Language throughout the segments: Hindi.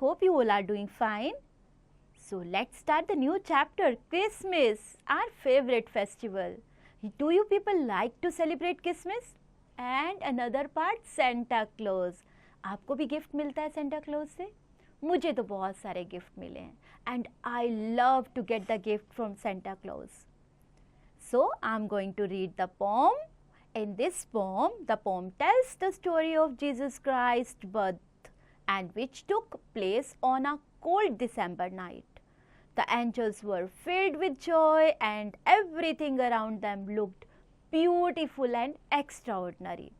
hope you all are doing fine. So let's start the new chapter, Christmas, our favorite festival. Do you people like to celebrate Christmas? And another part, Santa Claus. आपको भी गिफ्ट मिलता है सेंटा क्लॉज से? मुझे तो बहुत सारे गिफ्ट मिले हैं and I love to get the gift from Santa Claus. So I'm going to read the poem. In this poem, the poem tells the story of Jesus Christ's birth and which took place on a cold December night. The angels were filled with joy and everything around them looked beautiful and extraordinary.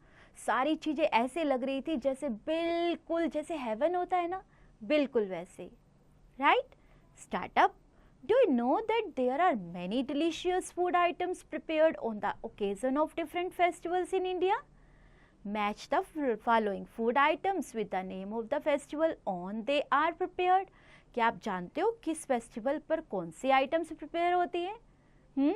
सारी चीज़ें ऐसे लग रही थी जैसे बिल्कुल जैसे हेवन होता है ना, बिल्कुल वैसे. Right? Start up. Do you know that there are many delicious food items prepared on the occasion of different festivals in India? Match the following food items with the name of the festival on they are prepared. क्या आप जानते हो किस फेस्टिवल पर कौन सी आइटम्स प्रिपेयर होती हैं?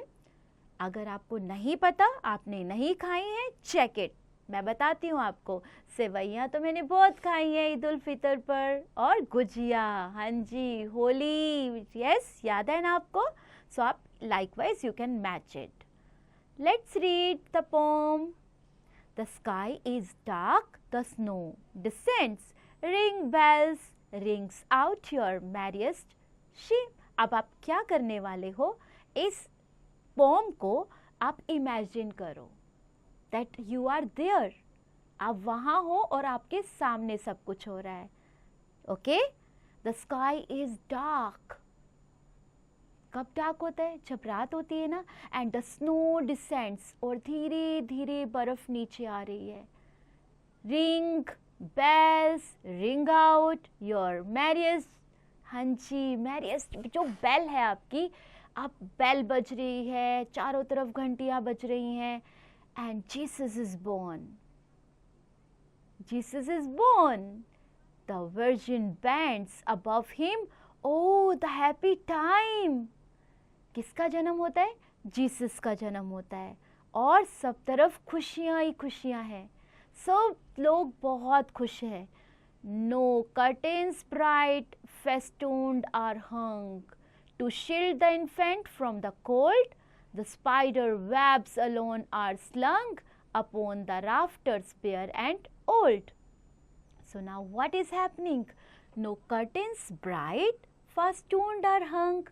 अगर आपको नहीं पता, आपने नहीं खाई हैं, चेक इट. मैं बताती हूँ आपको. सेवैयाँ तो मैंने बहुत खाई हैं ईद उल फितर पर, और गुजिया, हाँ जी, होली, यस, याद है ना आपको? सो आप likewise you can match it. Let's read the poem. The sky is dark, the snow descends, ring bells rings out your merriest ship. अब आप क्या करने वाले हो? इस पोम को आप इमेजिन करो that you are there. आप वहाँ हो और आपके सामने सब कुछ हो रहा है. Okay? The sky is dark. कब डार्क होता है? जब रात होती है ना. And the snow descends. और धीरे धीरे बर्फ नीचे आ रही है. Ring bells ring out your merriest. हाँ जी, merriest जो बेल है आपकी, आप बेल बज रही है, चारों तरफ घंटियाँ बज रही हैं. And Jesus is born. Jesus is born. The virgin bands above him. Oh, the happy time. किसका जन्म होता है? जीसस का जन्म होता है. और सब तरफ खुशियाँ ही खुशियाँ हैं. सब लोग बहुत खुश हैं. No curtains bright festooned are hung to shield the infant from the cold. The spider webs alone are slung upon the rafters bare and old. So now what is happening? No curtains bright festooned are hung.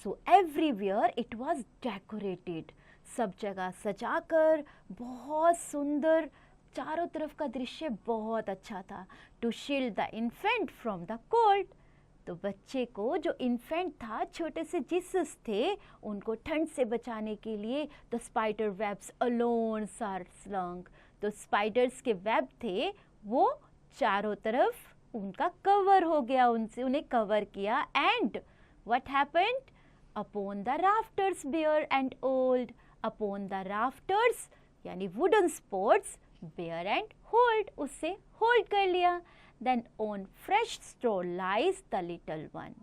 So everywhere it was decorated. सब जगह सजाकर बहुत सुंदर, चारों तरफ का दृश्य बहुत अच्छा था. To shield the infant from the cold. तो बच्चे को, जो इन्फेंट था, छोटे से जीसस थे, उनको ठंड से बचाने के लिए the spider webs alone are slung. तो स्पाइडर्स के वेब थे, वो चारों तरफ उनका कवर हो गया, उनसे उन्हें कवर किया. And what happened? Upon the rafters bare and old. Upon the rafters यानी wooden sports, bare and hold, उससे होल्ड कर लिया. Then on fresh straw lies the little one.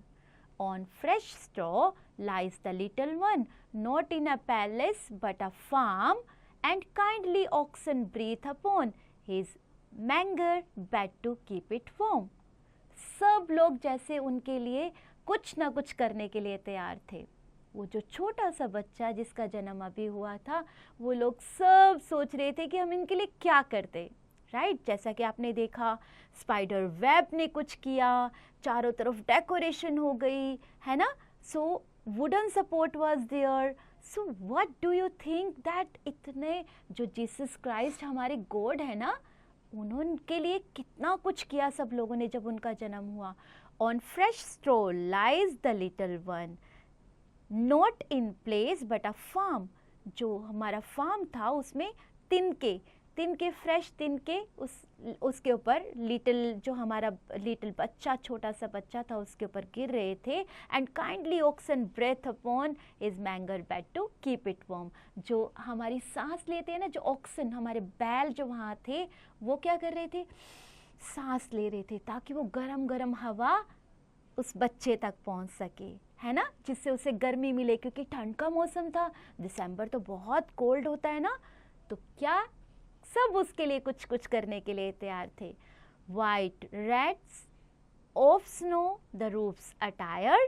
On fresh straw lies the little one, not in a palace but a farm, and kindly oxen breathe upon his manger bed to keep it warm. सब लोग जैसे उनके लिए कुछ ना कुछ करने के लिए तैयार थे. वो जो छोटा सा बच्चा जिसका जन्म अभी हुआ था, वो लोग सब सोच रहे थे कि हम इनके लिए क्या करते. राइट? जैसा कि आपने देखा, स्पाइडर वेब ने कुछ किया, चारों तरफ डेकोरेशन हो गई, है ना. So wooden support was there. So what do you think that इतने जो जीसस क्राइस्ट हमारे गॉड है ना, उनके लिए कितना कुछ किया सब लोगों ने जब उनका जन्म हुआ. On fresh straw lies the little one, not in place but a farm. जो हमारा फार्म था उसमें तिनके फ्रेश तिनके उसके ऊपर लिटिल, जो हमारा लिटिल बच्चा, छोटा सा बच्चा था, उसके ऊपर गिर रहे थे. And kindly oxen breath upon his manger bed to keep it warm. जो हमारी सांस लेते हैं ना, जो ऑक्सन, हमारे बैल जो वहाँ थे, वो क्या कर रहे थे? सांस ले रहे थे ताकि वो गरम गरम हवा उस बच्चे तक पहुँच सके, है ना, जिससे उसे गर्मी मिले, क्योंकि ठंड का मौसम था. दिसंबर तो बहुत कोल्ड होता है ना. तो क्या सब उसके लिए कुछ कुछ करने के लिए तैयार थे. White rats of snow, the roof's attire,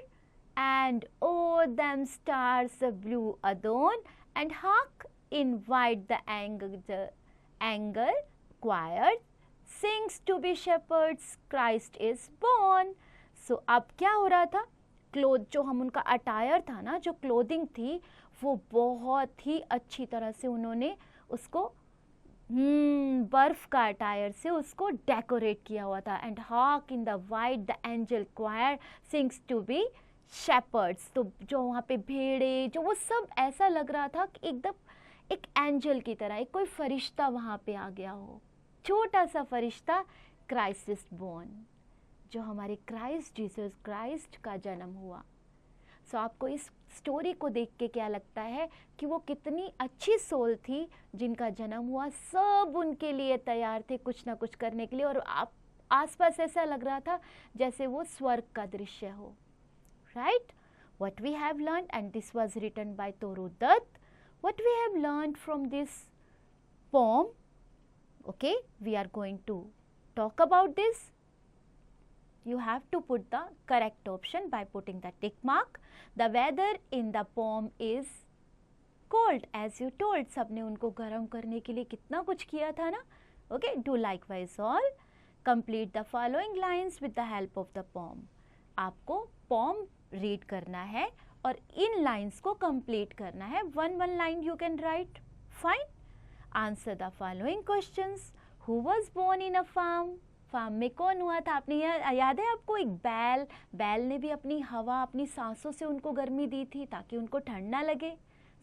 and o'er them stars the blue adorn, and hark, invite the angle choir sings to be shepherds, Christ is born. So अब क्या हो रहा था, क्लोथ जो हम उनका अटायर था ना, जो क्लोथिंग थी, वो बहुत ही अच्छी तरह से उन्होंने उसको बर्फ का अटायर से उसको डेकोरेट किया हुआ था. And hark in the white the angel choir sings to be shepherds. तो जो वहाँ पे भेड़े, जो वो सब ऐसा लग रहा था कि एकदम एक एंजल की तरह, एक कोई फरिश्ता वहाँ पे आ गया हो, छोटा सा फरिश्ता, क्राइस्ट इज बोर्न, जो हमारे क्राइस्ट जीसस क्राइस्ट का जन्म हुआ. सो आपको इस स्टोरी को देख के क्या लगता है कि वो कितनी अच्छी सोल थी जिनका जन्म हुआ, सब उनके लिए तैयार थे कुछ ना कुछ करने के लिए, और आप आसपास ऐसा लग रहा था जैसे वो स्वर्ग का दृश्य हो. Right, what we have learned, and this was written by Toru Dutt, what we have learned from this poem. Okay, we are going to talk about this. You have to put the correct option by putting the tick mark. The weather in the poem is cold, as you told. सबने उनको गर्म करने के लिए कितना कुछ किया था ना. Okay, do likewise all. Complete the following lines with the help of the poem. आपको poem read करना है और इन lines को complete करना है. One line you can write. Fine. Answer the following questions. Who was born in a farm? Farm में कौन हुआ था? आपने याद है आपको, एक बैल ने भी अपनी हवा, अपनी सांसों से उनको गर्मी दी थी ताकि उनको ठंड ना लगे.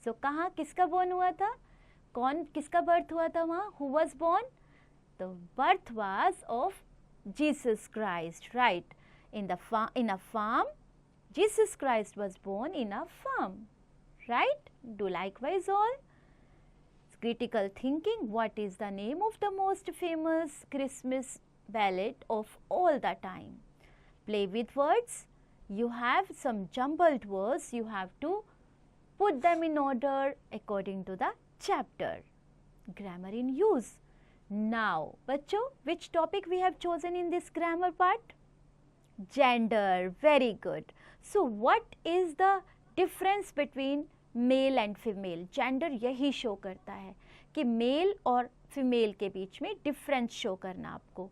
सो कहाँ किसका बोर्न हुआ था, कौन किसका बर्थ हुआ था वहाँ? Who was born? The birth was of Jesus Christ. Right, in a farm, Jesus Christ was born in a farm. Right, do likewise all. Critical thinking. What is the name of the most famous Christmas ballad of all the time? Play with words. You have some jumbled words. You have to put them in order according to the chapter. Grammar in use. Now, bachcho, which topic we have chosen in this grammar part? Gender. Very good. So, what is the difference between male and female? Gender यही शो करता है कि मेल और फीमेल के बीच में डिफरेंस शो करना आपको.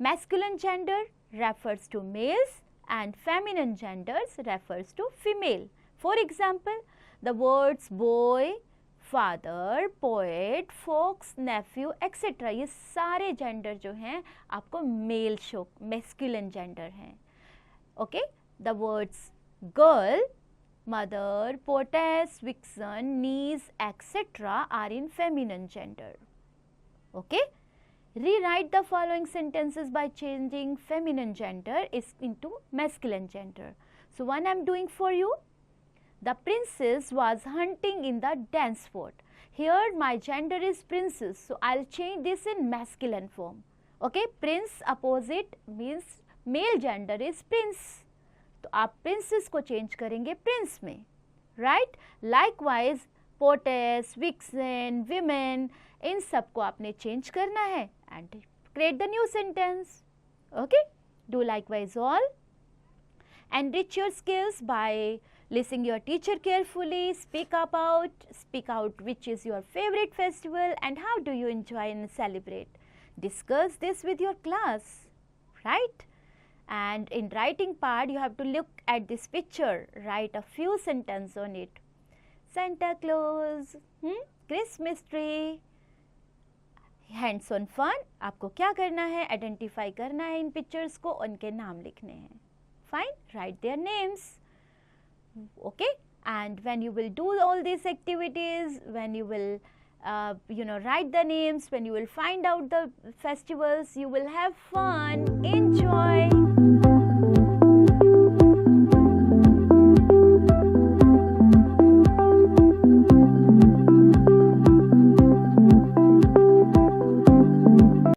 Masculine gender refers to males and feminine genders refers to female. For example, the words boy, father, poet, fox, nephew etcetera, ये सारे जेंडर जो हैं आपको मेल शो, मैस्कुलिन जेंडर हैं. Okay, the words girl, mother, poetess, vixen, niece, etc. are in feminine gender. Okay? Rewrite the following sentences by changing feminine gender into masculine gender. So, one I am doing for you. The princess was hunting in the dense fort. Here my gender is princess. So, I will change this in masculine form. Okay? Prince opposite means male gender is prince. तो आप प्रिंसेस को चेंज करेंगे प्रिंस में. Right, likewise poetess, vixen, women, इन सब को आपने चेंज करना है and create the new sentence. Okay, do likewise all. Enrich your skills by listening your teacher carefully. Speak out which is your favorite festival and how do you enjoy and celebrate. Discuss this with your class. Right? And in writing part, you have to look at this picture, write a few sentences on it. Santa Claus, Christmas tree, hands on fun. आपको क्या करना है? Identify करना है इन pictures को, उनके नाम लिखने हैं. Fine, write their names. Okay, and when you will do all these activities, when you will write the names, when you will find out the festivals, you will have fun, enjoy.